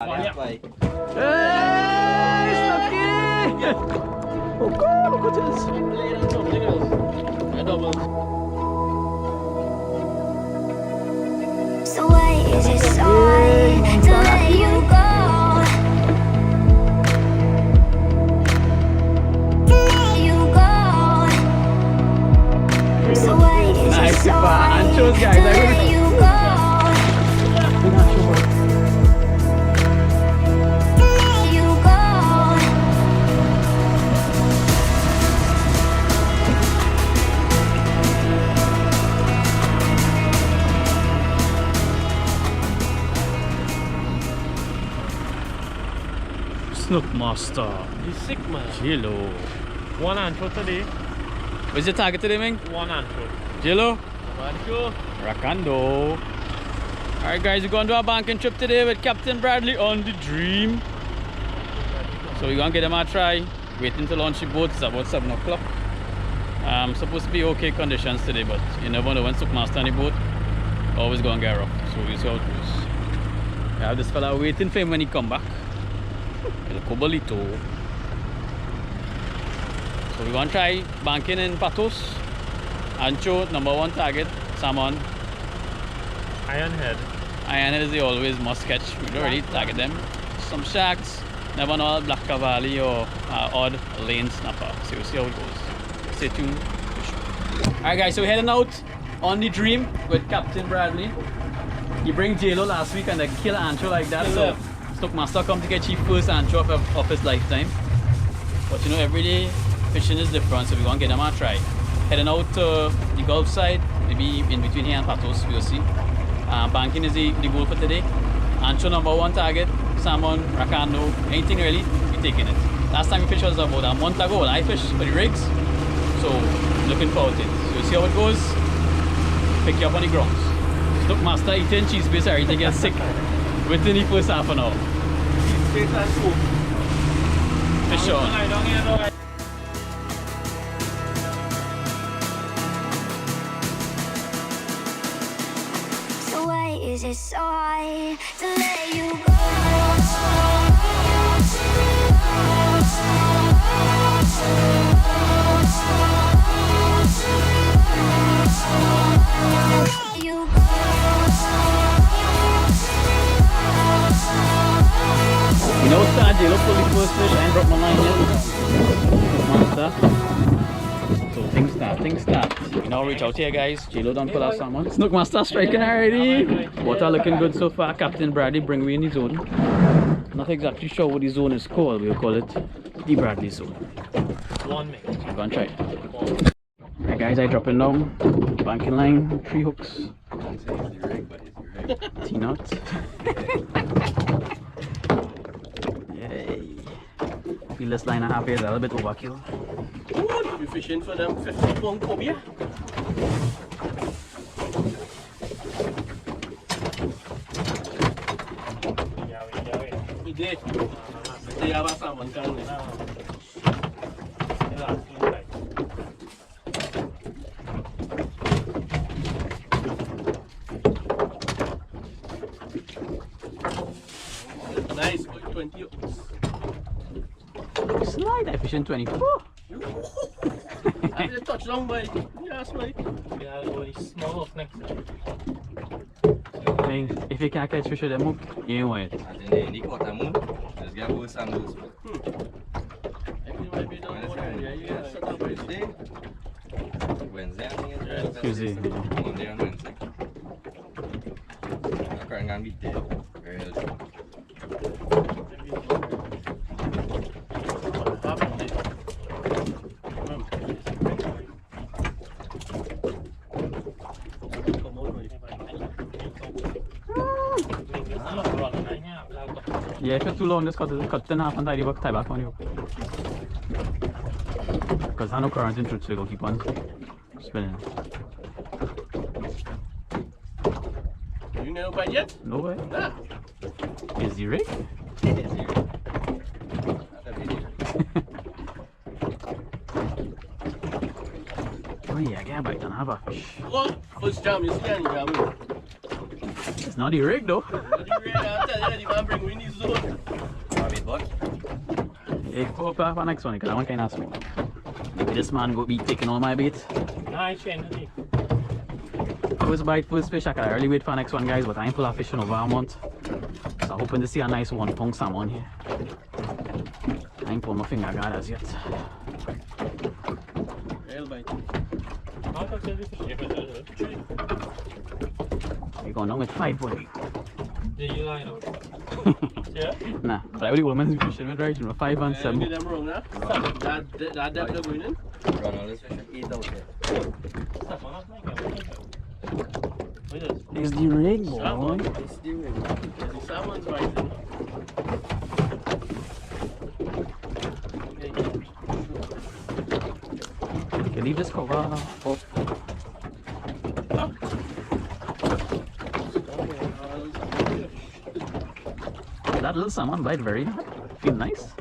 Hey, Snooky! Oh God, look at this! Something else. A double. So why is it so hard to let you go? To let you go. So why is it Nice, so hard Ancho's to guys. let you go? To let you go. Snook Master. He's sick, man. Jello. One Ancho today. What's your target today, man? One Ancho. Jello. Ancho. Rakando. Alright guys, we're going to do a banking trip today with Captain Bradley on the Dream. So we're going to get them a try. Waiting to launch the boat. It's about 7 o'clock. Supposed to be okay conditions today, but you never know when Snook Master on the boat. Always going to get rough. So we'll see how it goes. I have this fella waiting for him when he come back. El Cobolito. So we're going to try banking in PATOS. Ancho, #1 target, salmon. Ironhead. Ironhead is the always must catch. We don't really target them. Some sharks, never know black cavalli or odd lane snapper. So we'll see how it goes. Stay tuned. Alright guys, so we're heading out on the Dream with Captain Bradley. He bring JLo last week and they kill Ancho like that. So Snook Master come to get his first Ancho of his lifetime. But you know, every day fishing is different, so we're gonna get them a try. Heading out to the Gulf side, maybe in between here and PATOS, we'll see. Banking is the goal for today. Ancho #1 target, salmon, racano, anything really, we're taking it. Last time we fished was about a month ago when I fished for the rigs. So looking forward to it. So we'll see how it goes. Pick you up on the grounds. Snook Master eating cheese base already get sick within the first half an hour. Fish on. So why is it so hard to let you go? Let you go. You know, start JLo for the first fish. I ain't dropped my line yet. Master. So things start. You know, reach out here guys. JLo done pull out salmon. Snook Master striking already. Water looking good so far. Captain Bradley bring me in the zone. Not exactly sure what the zone is called. We'll call it the Bradley zone. 1 minute. Go and try it. Alright guys, I dropping down. Banking line, 3 hooks. T-knot. Yay. Feel this line and a half here is a little bit overkill. You fishing for them 50-pound cobia? We did. They have a salmon can. Nice, 20 hooks. Slide, I fishing 24. I did a touchdown, buddy. Yes, buddy. Yeah, only small hook next time. If you can't catch fish with them hook, you ain't want it. Tuesday. Monday and Wednesday. Current and Midday. Very early. Yeah, if you're too long, just cut in half and tie back on you. Because I know current in truth, so you'll keep on spinning. You know by yet? No way. Nah. Is the rig? Oh yeah, I get a bite and have a fish. What? First jam is scanning jam. not the rig though. I'll tell you, the man bring in his zone. Hey, go up for next one because that one kind of small. Maybe this man go be taking all my bait. Nah, I change it. First bite, first fish. I can really wait for next one, guys, but I ain't full of fish in over a month. So I'm hoping to see a nice 1 pound salmon here. I ain't pulled my finger guard as yet. Real bite. How can I tell this fish? We're going down with 5 boy. Yeah, you line out. Yeah? Nah, but I really woman's fishing with right, you know, 5 and 7. Get them wrong now. That depth of going in. Run all this fish and eat out there. Stop on that, Mike. What is this? It's the rig, boy. Salmon. It's the ring. The salmon's rising. You can leave this cover off. That little salmon bite very hard. Feel nice.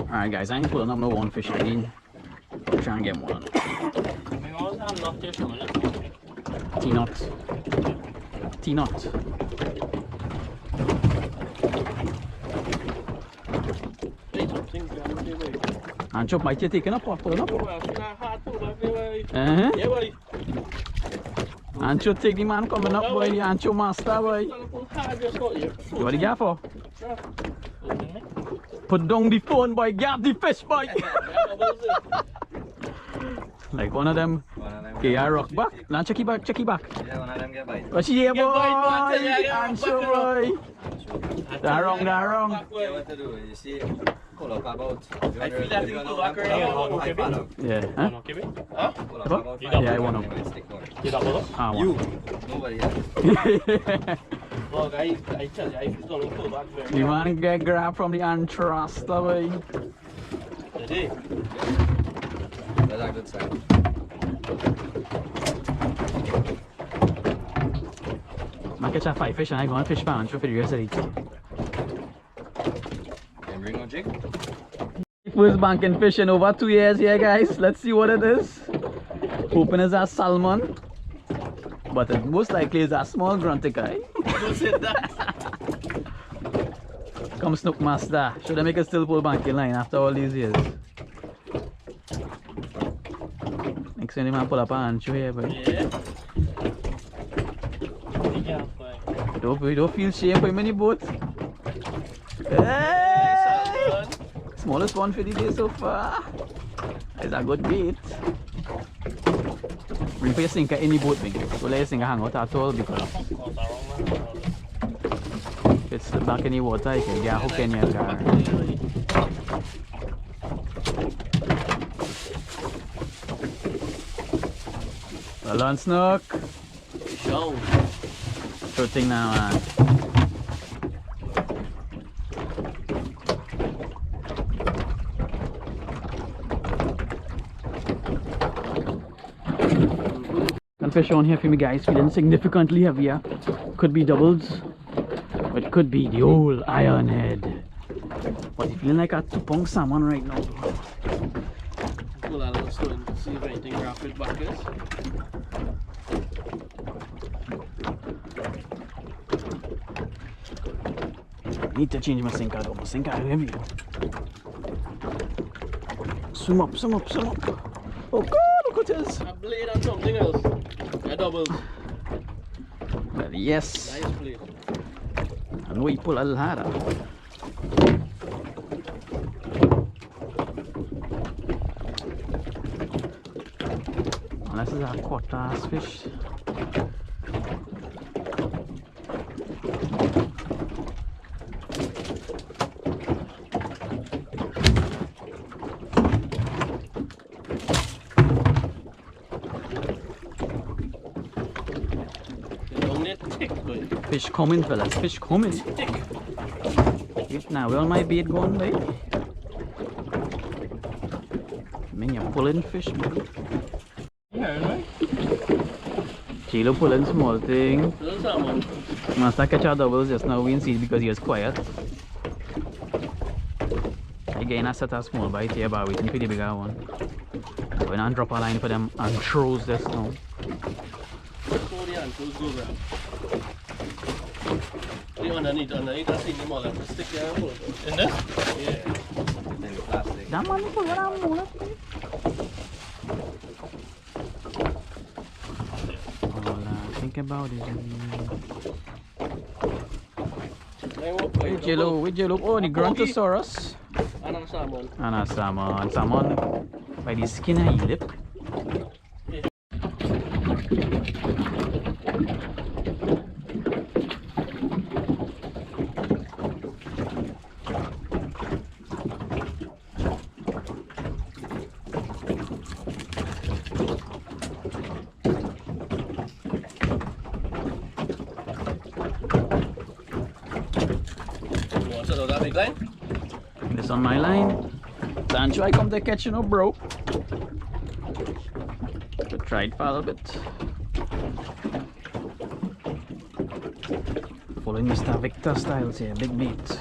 Alright guys, I ain't pulling up no one fish again. I'm trying to get one. T-knot. T-knot. Ancho, might you taking up or pulling up? Yeah, boy. Ancho, take the man coming up, boy. The Ancho master, boy. You want the gap for? Put down the phone, boy. Gap the fish, boy. Like one of them. Okay, I rock back. Now check it back, check it back. Yeah, one of them get bite. What's here, boy? Yeah, Ancho, boy. That wrong, that wrong. Yeah, what to do? You see, pull up about. I feel that you go back around. Yeah, huh? Huh? Pull up about. Yeah, I want to. Stick on. You don't know? Ah, You. one. Nobody else. Look, I tell you, I feel going to go back very You want to get grabbed from the Ancho, boy. Today. That's a good sign. I catch a 5 fish and I go and fish for Ancho for the rest of the day. Can bring no jig? First banking fish in over 2 years here, guys. Let's see what it is. Hoping it's a salmon, but it most likely is a small grunty guy. Don't say that. Come Snook Master. Should I make a still pull banking line after all these years? Next time I pull up an Ancho here, but Yeah. don't feel shame for him in the boat. Hey! Smallest one for the day so far. It's a good bait. Bring for your sinker in the boat, man. Don't let your sinker hang out at all because if it's back in the water, you can get a hook in your car. Well done, Snook. Show. Good thing now, man. Fish on here for me, guys, feeling significantly heavier. Could be doubles, but it could be the old iron head. But it's feeling like a 2 pound salmon right now. Pull that little stone, see if anything rapid back is. I need to change my sinker though. My sinker is heavy. Swim up, swim up, swim up. Oh god, look at this. A blade and something else. A double. Well, yes. Nice blade. I know you pull a little harder. Unless it's a quarter fish. Fish coming, fellas, fish coming. Now, where my bait going, babe? I mean, you're pulling fish, man. Yeah, right? Chilo pulling small thing. Little salmon. Master catch our doubles just now, we didn't see it because he was quiet. Again, I set a small bite here, but waiting for the bigger one. When I drop a line for them and throws this now. Throw the anchos go grab. The underneath, I see them all have to stick there and pull it. In this? Yeah. Then the plastic. That man is around more. All I think about is with Jello, oh, the Grontosaurus. And a salmon. And a salmon. Salmon by the skin of his lip. Line? This on my line. Ancho, I come to catch, you know, bro. But try it for a little bit. Following Mr. Victor styles here, big beat.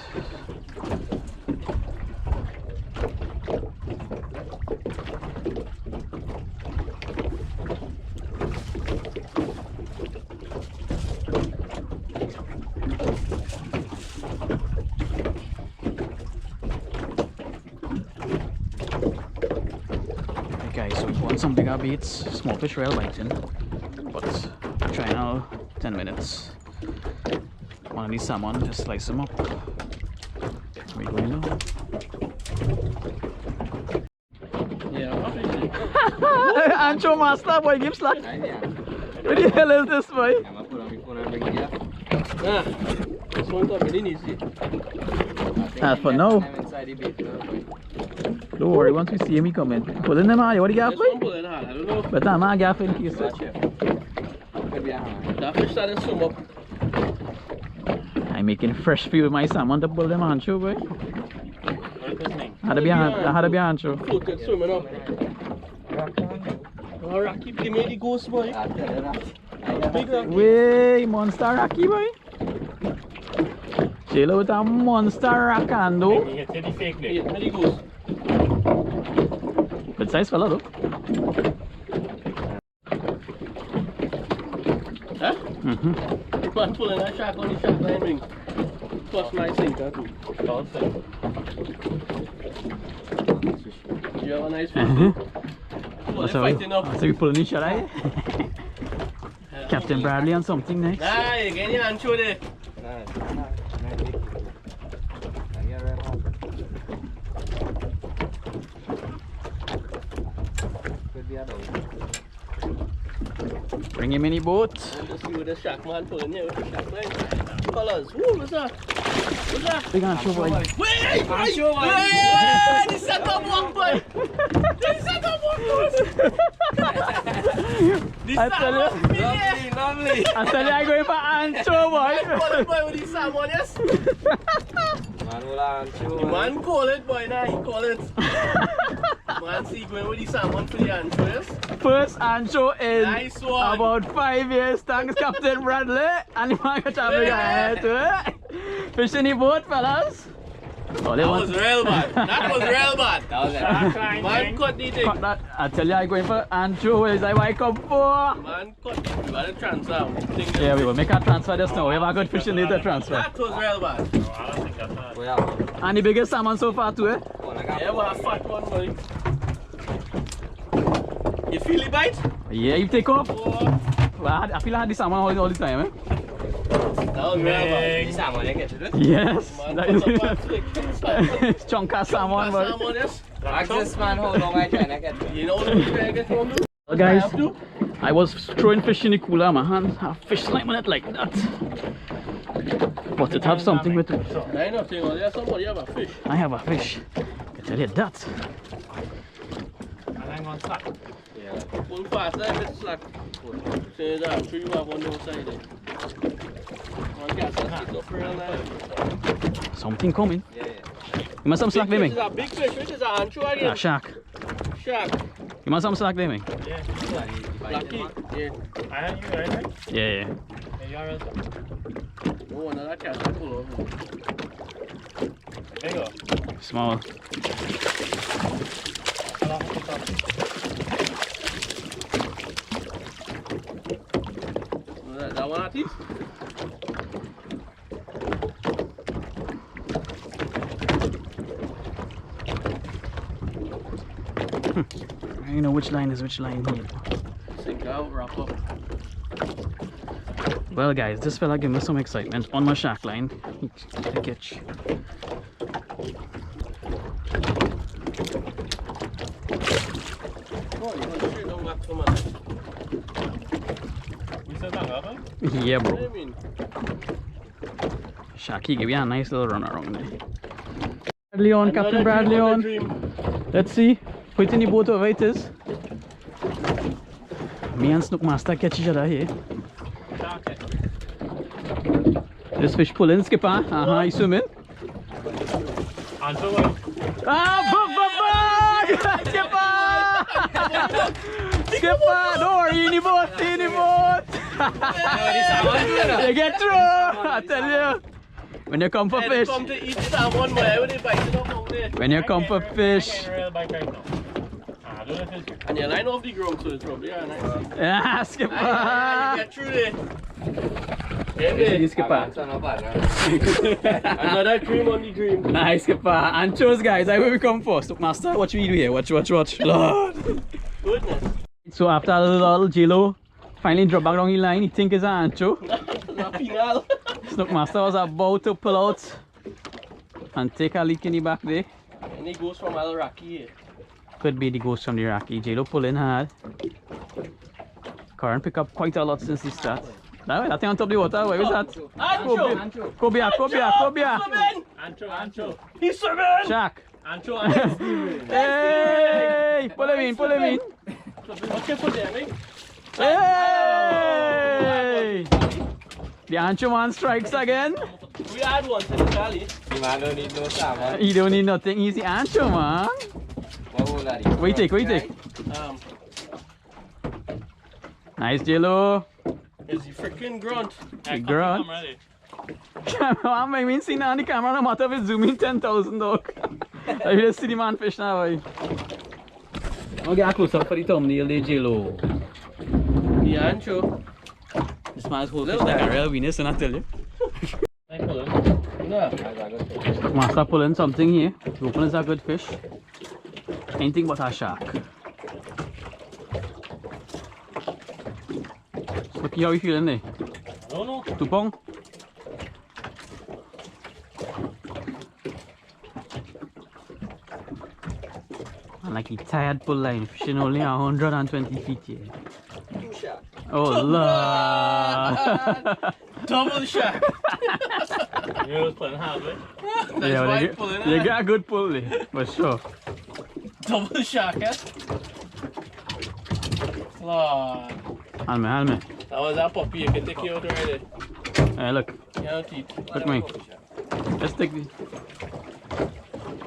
Some bigger baits, small fish rail biting, but try now 10 minutes. One of these salmon, just slice them up. We go now. Yeah, Ancho Master, boy, give slack. What the hell is this, boy? I'm gonna put on my phone and bring it up. This one's not really easy. As for now. I'm inside the bait now, boy. Don't worry, once we see him, he coming. Pulling them out, what do you got, This boy? one pulling hard, I don't know. But I'm not gaff in case. Watch it. Could be a hand. That fish started to swim up. I'm making fresh feed with my salmon to pull them Ancho, boy. What's his name? I had to be Ancho. Floated swimming up. Oh, Rocky, play me the ghost, boy. Big Rocky. Way, monster Rocky, boy. Chill with a monster Rockando. Hit the fake name. Hit me the ghost. Good size fella, though. Huh? Mm-hmm. Man pulling that shark on the shark line ring. Plus my sinker too. You have a nice fish. So we pulling each other, eh? Captain Bradley on something next. Nah, you get your Ancho there. Bring him in the boat. Just see what the shark man pulling here with the shark line. Colors. Woo, what's that? What's that? Big Ancho, boy. Wait, Ancho, boy. Wait, this is a top one, boy. This is a top one, boy. This I tell you. Lovely. I tell you, I'm going for Ancho, boy. Call it, boy, with the salmon, yes? Man, hold on, The man call it, boy, now he call it. Man, see, going with the salmon for the Ancho, yes? First Ancho in Nice one. about 5 years. Thanks, Captain Bradley. And the man got a big head to it. Fish in the boat, fellas. Oh, That was real bad. That was real bad. That was it. Man cut the thing. Cut that. I tell you, I'm going for Ancho. Is that what I come for? Man cut the thing. You gotta transfer. Yeah, we will make a transfer just now. We have a good fish in the transfer. That was real bad. Well, And the biggest salmon so far, too, eh? Yeah, but a fat one, boy. You feel the bite? Yeah, you take off. Oh, Well, I feel I had the salmon all the time, eh? that was real bad. this salmon, you get to do it. Yes. Man, That cut the is fat flick. chunk of salmon, boy. Salmon, yes? Ask this man how long I trying to get to it. You know what I'm trying to get from you? Well, guys, I have to. I was throwing fish in the cooler, my hand have fish like on it like that. But it have something with it. I ain't nothing on there. Somebody have a fish. I have a fish. I tell you that. Yeah. Pull fast, if it's slack. Say that, I'm sure you have one outside there. One gas that stick up real nice. Something coming. Yeah, You want some slack, This Damien? is a big fish, which is an Ancho again. Ah, shark. Shark. You want some slack, Damien? Lucky. Yeah. Yeah, yeah. No one of that catch will pull over. Big or? Small. That one at least? I know which line is which line here. Sink out, wrap up. Well guys, this fella gave me some excitement on my shark line. He got a catch. Oh, you want to straight down back to man. We said that, haven't Yeah, we? What do bro. you mean? Sharky give you a nice little run around there. Bradley on, Captain Bradley on. Let's see. Put it in the boat over it is. Me and Snook Master catch each other here. This fish pulling, skipper. He's swimming. Ancho, Ah, skipper! Skipper! Don't worry, in the boat, in the boat. You get through, I tell you. When you come for fish. come to eat salmon, wherever they bite it up out there. When you come for fish. And you line off the ground, so it's probably nice. Ah, skipper! You get through there. Hey, skipper. Another cream on the cream. Nice, skipper. Anchos, guys. I will we come for. Snook Master, what we do here? Watch. Lord. Goodness. So after a little J-Lo finally drop back down the line, he think it's an ancho. Not final. Snook Master was about to pull out and take a leak in the back there. And it goes from Al Raki here. Could be the ghost from the Iraqi. J-Lo pull in hard. Current pick up quite a lot since he start. That thing on top of the water, where is that? Ancho! Cobia. Ancho! He's swimming! Shark. Ancho! Hey! Pull him in. Okay, put there, mate. Hey! The Ancho man strikes again. We had one in the valley. The man don't need no salmon. He don't need nothing. He's the Ancho man. What will that eat? Wait, take. Nice, J-Lo. It's the freaking grunt. The grunt. Camera, I mean, see now on the camera, no matter if it's zooming 10,000 dog. I just see the man fish now. I'm gonna get a close up for the thumbnail there, J-Lo. The ancho. This man's whole fish like a real Venus, and I tell you. No. Master pulling something here. Hoping it's a good fish. Anything but a shark. Look how you feeling there. I don't know. 2 pound. And like a tired pull line, fishing only 120 feet here. Oh Lord! Double shot. You was pulling hard, right? Yeah, you got a good pull there, for sure. Double shot, eh? Lord. Hand me. That was that puppy, you can take you out already. Hey, look. You know, teeth. Look me. Let's take this.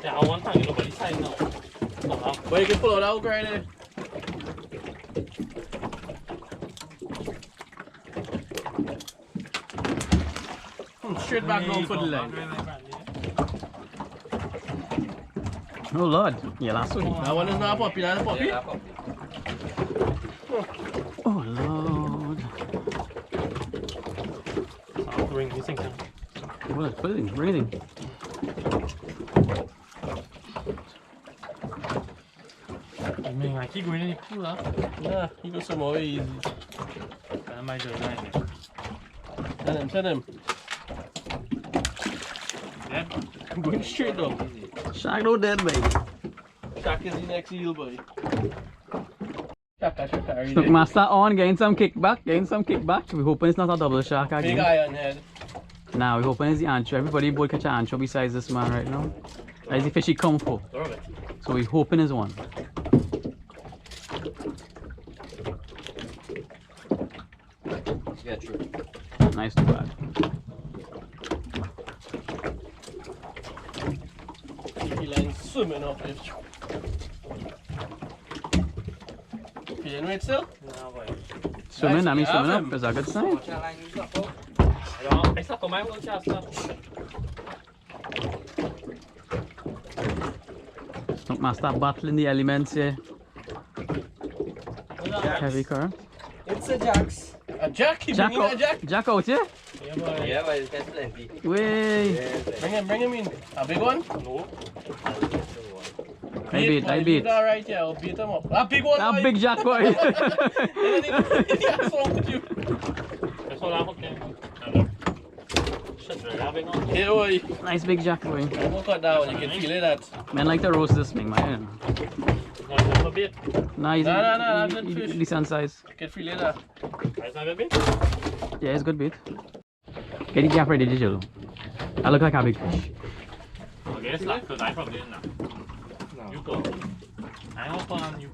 Yeah, I want to get over this side now. But you can pull it out right there. Straight back down for the line. Oh Lord. Yeah, last one. That one is not a puppy, that's a puppy. Yeah, puppy. Oh Lord. I'll bring this thing down. Well, put it in, bring it in. Man, I keep going in the pool, huh? Yeah, he goes some more easy. That might do it right. Send him. Yeah, I'm going straight down. Shark no dead, baby. Shark is the next eel, boy. Shark. Snook Master on, getting some kickback. We're hoping it's not a double shark Big again. iron head. Nah, we're hoping it's the ancho. Everybody both catch an ancho besides this man right now. That's the fish he come for. So we're hoping it's one. Yeah, true. Nice to bad. He like swimming up this. Feeling right still? No, boy. Swimming, Nice, I mean you have swimming him. up is a good sign. What's your line you got, Paul? I saw for my little chest. Master battling the elements here. Heavy current. It's a jacks. A jack? You Jack bringing a out, jack? Jack out here? Yeah, but it has plenty. Way. Bring him in. A big one? No. I beat. Alright, yeah, I'll beat him up. A big one, A boy. big Jack boy. Yeah, what's wrong with you? Here, boy. Nice big Jack boy. Don't cut down, you can feel it that. Man like to roast this thing, man. Nice. No, good fish. Decent size. You can feel it that. Yeah, it's good bait. Get the gap ready, Digital. That look like a big fish. Okay, it's like because I probably didn't know. You go. I hope on you.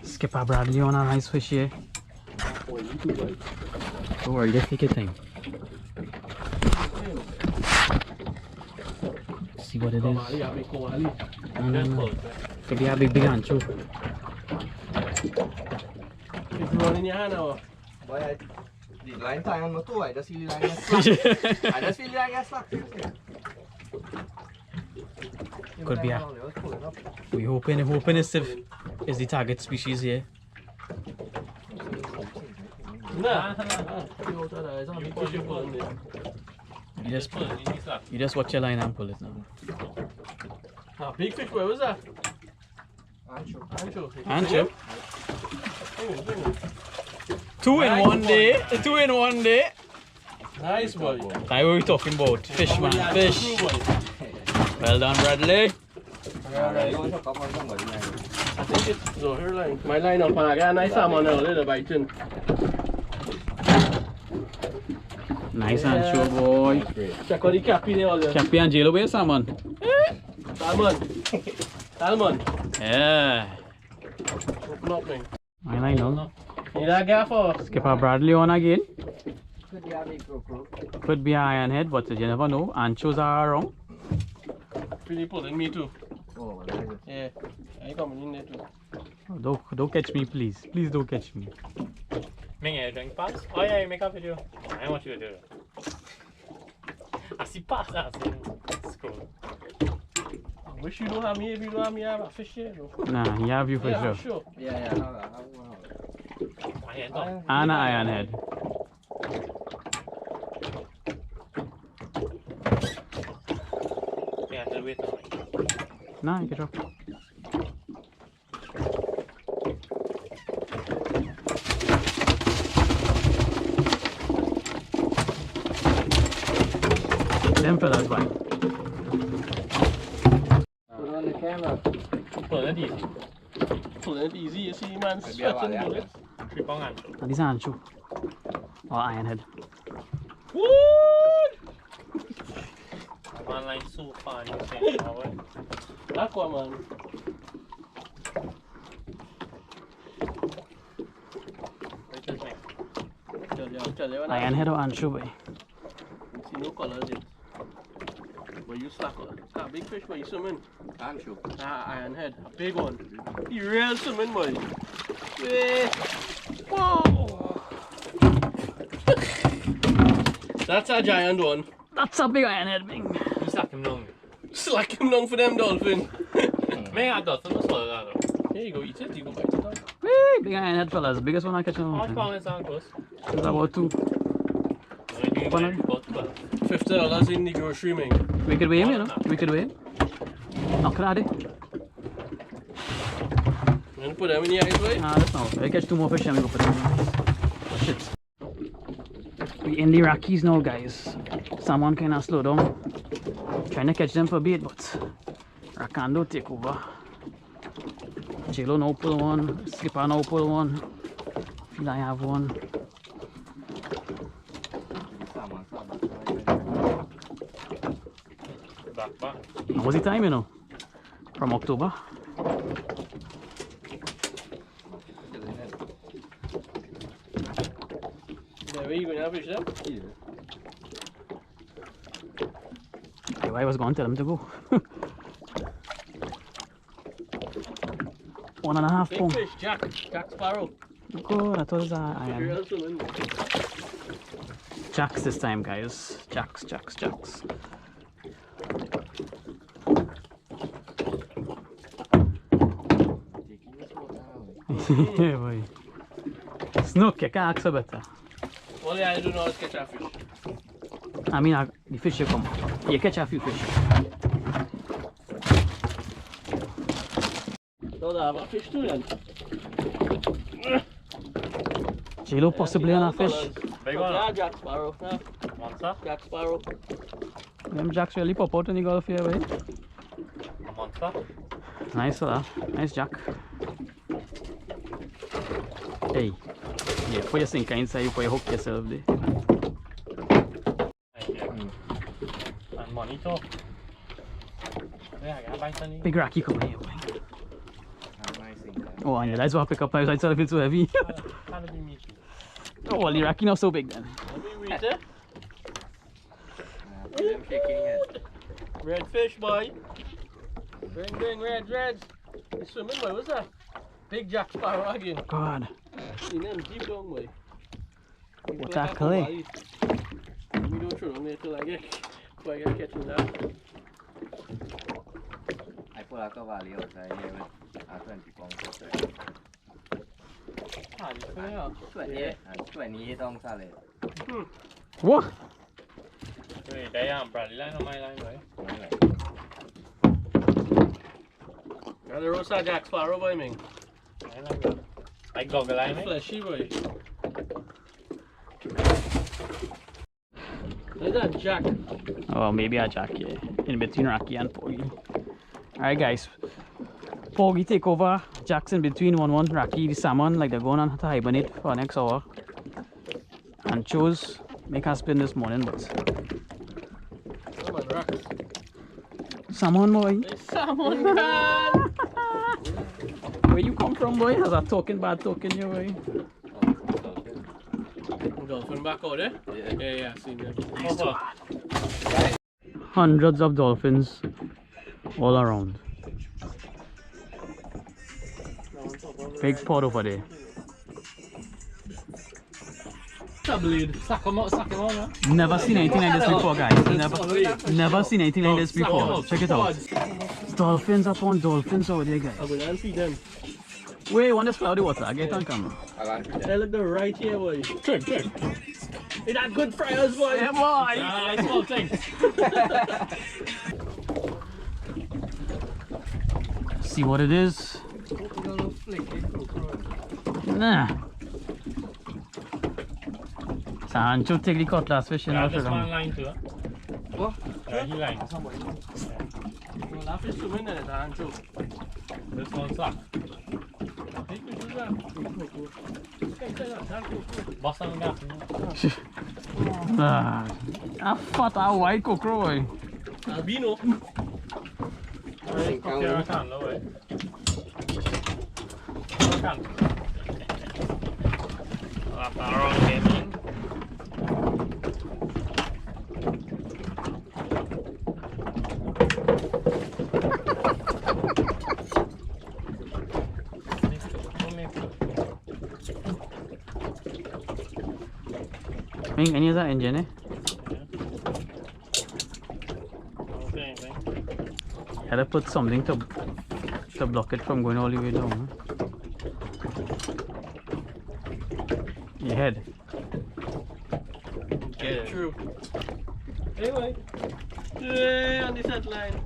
Skipper Bradley on a nice fish here. Don't worry, just take your time. See what it is. No. Could be a big ancho. It's running your hand now. Boy, the line tie on my toe. I just feel like I slack. Could be a. We hoping is the target species here. Nah. You just watch your line and pull it now. Big fish, where was that? Ancho. Bring him. Two in one day. Nice, boy. That's what we're talking about. Fish, man. Fish. Well done, Bradley. I think it's her line. My line up, and I got a nice salmon now, little biting. Nice ancho, boy. Check out the cappy there, all there. Cappy and Jalo, where's salmon? Salmon. Yeah. Open up, man. My line on. Need that gaffer? Skipper Bradley on again. Could be a big crow. Could be an ironhead, but you never know. Anchos are around. Really pulling me too. Oh, my God. Yeah, I coming in there too. Don't catch me, please. Please don't catch me. Make a drink pass? Oh yeah, you make a video. I want you to do it. I see pass that. It's cool. I wish you don't have me. If you don't have me, I have a fish here though. Nah, he have you for Yeah, sure. Yeah. My hand up. And an ironhead. You have to wait on me. Nah, you can drop. Them fellas, why? Put on the camera. Pull it easy. Pulling it easy, you see, man. Maybe I Sweating want bullets. Trip on hand. This is ancho. Or ironhead. What? One line so far, you say, alright. That one, man. Wait a second. Tell you. Ironhead or ancho, boy? See no colors yet. But you slack on. Ah, big fish, but you swimming. Ancho. Ah, ironhead. A big one. You real swimming, boy. Hey. Whoa. That's a giant one. That's a big ironhead, Bing. You slack him long. Slack him down for them dolphin. May I do some sort of that? Here you go, eat it. You go bite it out. Hey, big ironhead, fellas. Biggest one I catch on. How much pound is that cost? It's about 2. $50 in the grocery, man. We could weigh him, you know. We could weigh him. Knock it out, eh? You want to put them in the ice, right? Ah, that's not. I catch 2 more fish and we go put them in. Oh, shit. We in the Rockies now, guys. Someone kind of slow down. Trying to catch them for bait, but Rakando take over. Jalo now pull one. Skipper now pull one. Feel I have one. Back. How was the time, you know? From October. Where you going to have fish them? I was going to tell him to go. 1.5 Big pound. fish, Jack Sparrow. Good, I thought it was iron. Real swimming. Jacks this time, guys. Jacks. Yeah, boy. Snook, you can't ask for better. All you do now is catch a fish. I mean, the fish you come. You catch a few fish. Don't have a fish too then. J-Lo possibly on a fish. Big one. Yeah, Jack Sparrow. Yeah. Monster? Jack Sparrow. Them jacks really pop out in the Gulf here, boy. A monster? Nice fella. Nice jack. Hey. Yeah, put your sinker inside before you hook yourself there. And money too. Yeah, I got buy some. Big rocky coming here, boy. Nice thing. Oh, and that's what I pick up now. I started to feel so heavy. How did you meet you? Oh, well, the rocky not so big then. Let me read it. I'm shaking head. Red fish, boy. Bring, reds. You swimming, boy. What's that? Big Jack Sparrow again. God. See them deep down, boy. What's that clay? We don't throw them there till I get catching that. I put a cavalli outside here with a 20 pound outside. Ah, this way, yeah. 20 and 28 on salad. What? Wait, they are Bradley line on my line, right? Got the roasted Jack Sparrow, boy, Ming. I like that. Like goggle line, mate? Fleshy, boy. Look at that Jack. Oh, maybe a jack, yeah. In between Rocky and Porgy. Alright, guys. Porgy take over. Jack's in between 1-1. Rocky, the salmon, like they're going on to hibernate for next hour. And chose make us spin this morning, but Come on, Rock. salmon, boy. Hey, salmon, man. Where you come from, boy? Has a talking bad talking you, boy. Dolphin back out there? Yeah, seen them. Hundreds of dolphins all around. Big pot over there. Blade. Suck him out, man. Never seen anything like this before, guys. Never seen anything like this before. Check it out. Dolphins upon dolphins over there, guys. I will not see them. Wait, want to splash the water? Get on camera. Hey, look, they're right here, boy. Trick. Hey, that good fryers, boy. Yeah, boy. Ah, small thing. See what it is? Nah. So Ancho take the cutlass fish in Yeah, our this one sugar. line too, huh? What? Yeah, he line. Well, that fish swimming in it, Ancho. This one suck. Boss on gas. A fat, a white cockroach, boy. Albino. Okay, I can, no way. I can. That's our wrong gaming. Any of that engine, eh? Had to put something to block it from going all the way down. Huh? Your head. Get it through. Anyway. Hey, on the set line.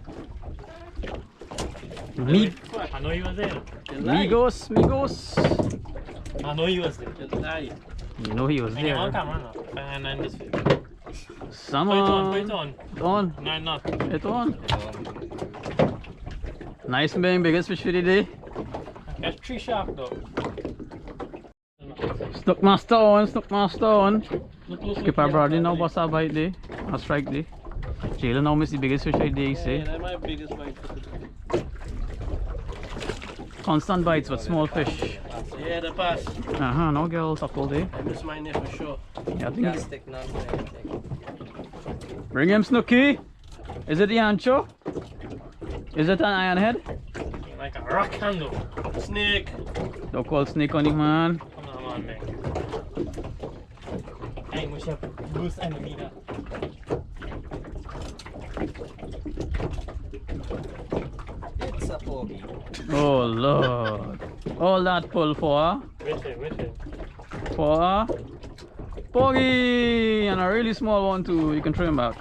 I know he was there. Migos. I know he was there. You lie. You know he was I there. on camera now. And this way. Someone. Put it on. On. No, not. It's on. Nice being biggest fish for the day. Catch 3 sharks though. Snook Master on. Look close. Skipper Bradley now bust a bite there. A strike there. Jalen now miss the biggest fish right there, you Yeah, say. that's my biggest bite for today. Constant bites but small fish. Yeah, the pass. No girls up all day. I miss mine there for sure. Yeah, I think Just stick none for anything. bring him, Snooky. Is it the Ancho? Is it an iron head? Like a rock handle. Snake. Don't call snake on him, man. Come on, man. Hey, we should boost enemy now. It's a porgy. Oh, Lord. All that pull for Which one? for Poggy, and a really small one too. You can trim him back.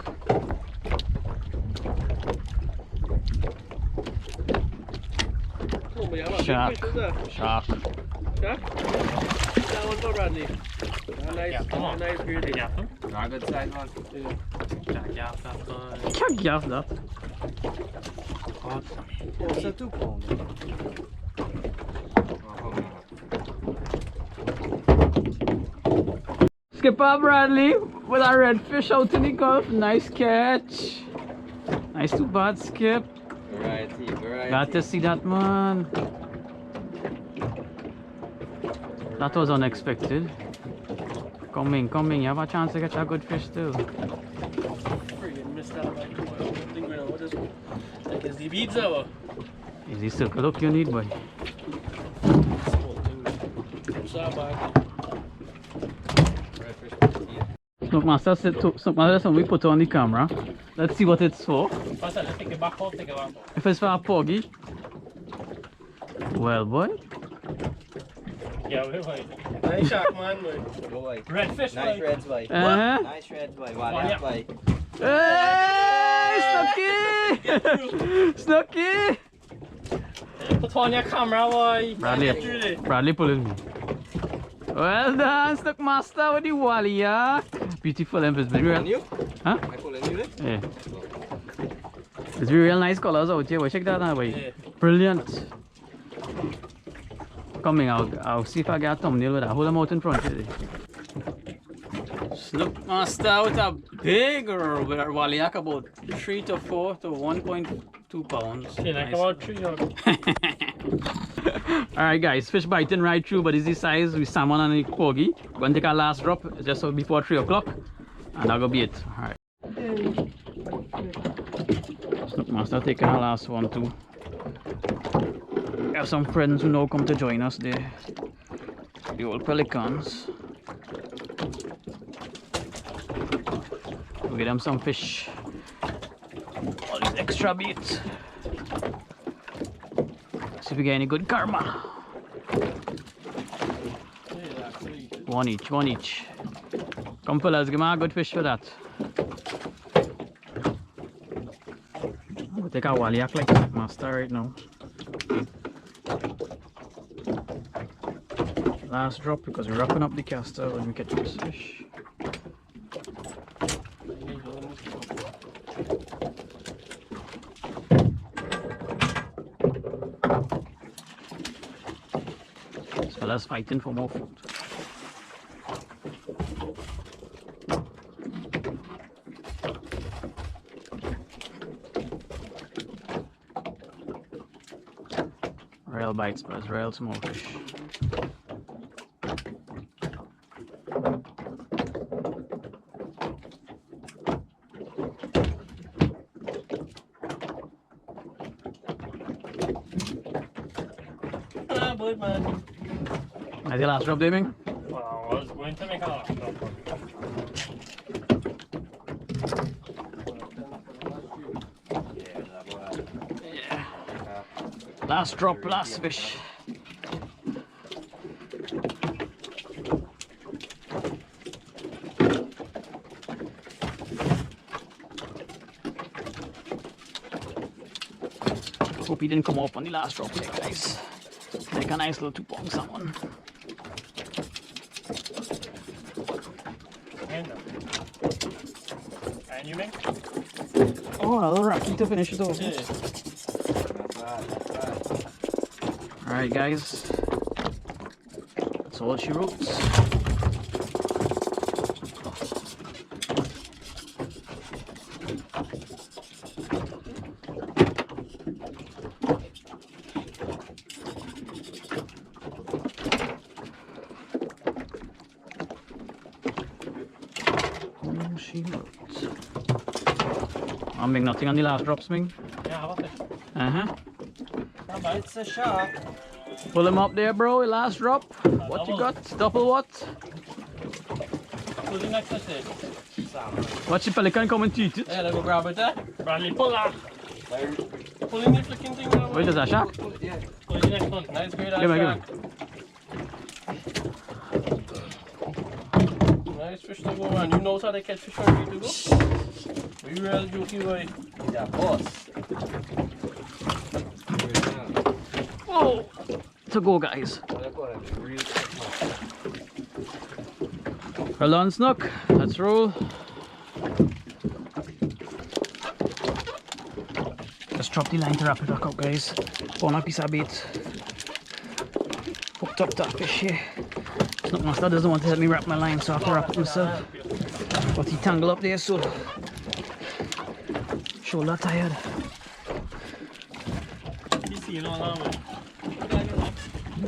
Oh, but you have a big Shark. fish, is there? Shark. Shark? That one for Bradley. A nice, Yeah, come on. a nice grade. Yeah. Not a good size one. Yeah, that's one. Can't give that. God. It's a 2 pound. Skipper Bradley with a redfish out in the Gulf. Nice catch. Nice to bad skip. Variety. Got to see that, man. That was unexpected. Coming. You have a chance to catch a good fish too. Friggin' missed out like thing going on. What is it? Like is the beads over? Is the circle hook you need, boy? Small thing. Saw back. Snook Master said Snook Master said we put on the camera. Let's see what it's for. First, let's take it back out, take it back out. If it's for a Poggy. Well, boy. Yeah, we wait. Nice shark, man. Boy. Go away. Redfish, Nice boy. reds, boy. Uh-huh. Nice reds, boy. Wally, boy. Hey, Snooky! Snooky! Put on your camera, boy. Bradley pulling me. Well done, Snook Master with the wally, yeah. Beautiful emphasis. And you? Huh? I pull in you, eh? Yeah. It's real nice colors out here. Boy, check that out, boy. Yeah. Brilliant. Coming out. I'll see if I get a thumbnail with that. Hold them out in front of you. Snook Master with a big waliak, about 3 to 4 to 1.2 pounds. See, like Nice. about 3 or Alright guys, fish biting right through, but it's the size with salmon and the Poggy. We're gonna take our last drop just so before 3 o'clock, and that'll be it. Alright. Snook Master taking our last one too. We have some friends who now come to join us there. The old pelicans. We'll get them some fish. All these extra beats. See if we get any good karma. One each. Come fellas, give me a good fish for that. We'll take a waliak like Snook Master right now. Last drop because we're wrapping up the caster when we catch this fish. This fella's fighting for more food. Rail bites, but it's rail small fish. Boy, man. That's the last drop, Daming? Well, I was going to make a last drop. Yeah. Last drop, last fish. Hope he didn't come off on the last drop there, guys. Like a nice little 2-pound salmon. And you make? Oh, a little rocky to finish it off. Alright, guys. That's all she wrote. She wrote. I'm making nothing on the last drops, Ming. Yeah, how about it? Uh-huh. It's a shark. Pull him up there, bro. Last drop. What you got? Double what? Pull the next fish. Watch the pelican come and eat it. Yeah, let go grab it there. Bradley, pull that. Pulling the flicking thing. Wait, is that a shark? Yeah. Pull So the next one. Nice grade Give me, give shark. Nice fish to go, man. You know how they catch fish from you to go? You real jokey boy. Yeah, boss. Oh! To go, guys. Well done, Snook. Let's roll. Just drop the line to wrap it back up, guys. On a piece of bait. Hooked up that fish here. Snook Master doesn't want to help me wrap my line, so I have to wrap it myself. But he tangled up there, so shoulder tired. You see, you know, man.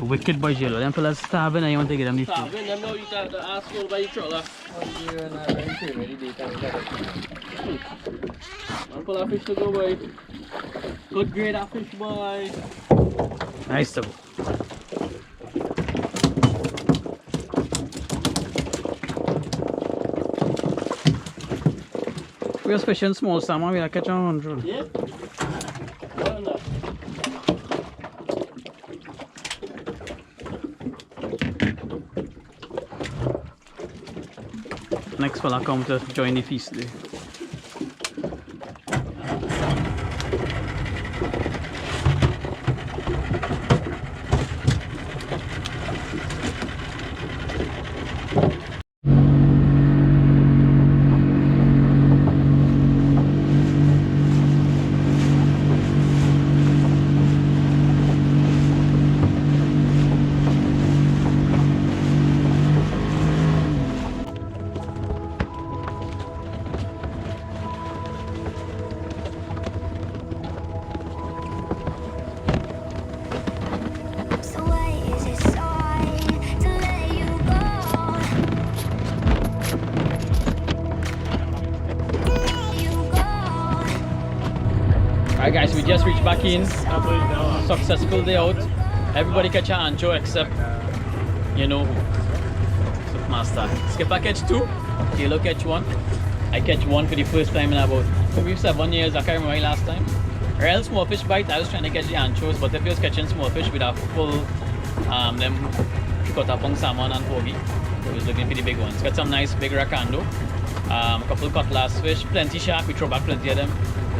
Wicked boy, Jello. Them fellas starving and you want to get them the food. Starving them now, you got to ask for by each other. Man, pull that fish to go, boy. Good grade that fish, boy. Nice to go. We are fishing small salmon, we are catching 100. Yeah? Well enough. Next fella come to join the feast day. So why is it so hard to let you go? You go. Alright guys, we just reached back in. I'll put it down. Successful day out. Everybody catch an ancho except, you know who. Snook Master. Skipper catch 2, Kilo catch 1. I catch 1 for the first time in about maybe 7 years. I can't remember last time. Real small fish bite. I was trying to catch the anchos, but if you was catching small fish with a full them cutapong salmon and pogi, I was looking for the big ones. Got some nice big racando, couple cutlass fish, plenty shark. We throw back plenty of them.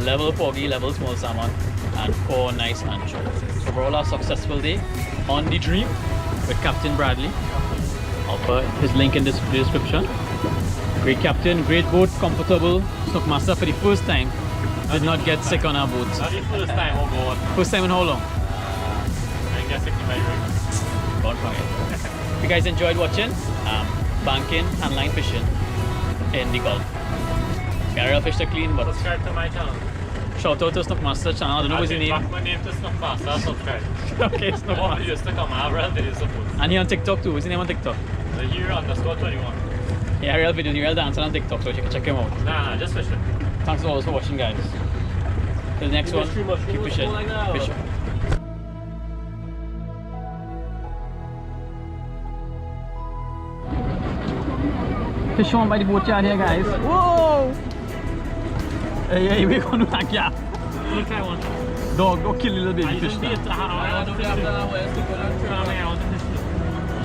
Level pogi, level small salmon, and 4 nice anchos. So overall, a successful day on the Dream with Captain Bradley. I'll put his link in the description. Great captain, great boat, comfortable. Snook Master for the first time did not get sick on our boat. Not the first time we'll go on. First time in how long? I guess it might be. Gone from it. If you guys enjoyed watching, banking and line fishing in the Gulf. Got real fish to clean, but Subscribe to my channel. shout out to Snook Master channel. I don't know what's his name. Back my name to Snook Master, subscribe. Okay, Snook More Master. videos to come. I have real videos to post. And he on TikTok too. What's his name on TikTok? The year_21. Yeah, real videos, real dancing on TikTok, so you can check him out. Nah, just fishing. Thanks always for watching, guys. Till the next one, Mystery mushroom keep was fishing. more like that. Fishing. Fish on by the boatyard here, guys. Whoa! Hey, we're going to back ya. Look, I want. Dog, go kill a little baby fish. I Now. don't have that way. I want to fish.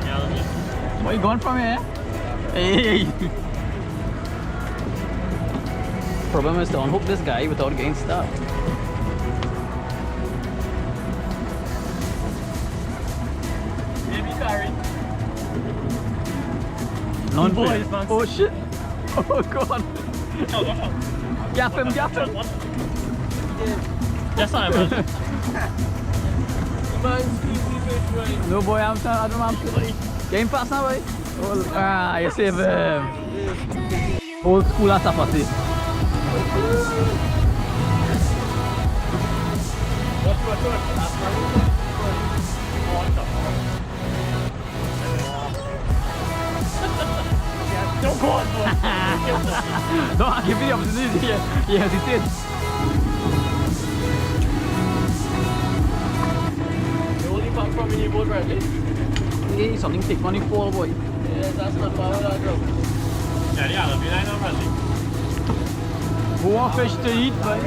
Yeah, Where you going from here? Hey! Problem is to unhook this guy without getting stuck. Baby carry. Non Boys, man. Oh shit! Oh god! Gap him, gap him! Yes, I am. Man, easy fish, right? No boy, I'm trying, I don't know. Game pass now, boy. Oh, you save old school at Tapati. Don't go on, boy. Don't give me the opportunity. He hesitates. The only back from in your boat, Bradley? Hey, something thick on the fall, boy. Yeah, that's not bad, that drop. Yeah, the other line, Bradley. Who want fish to eat, boy?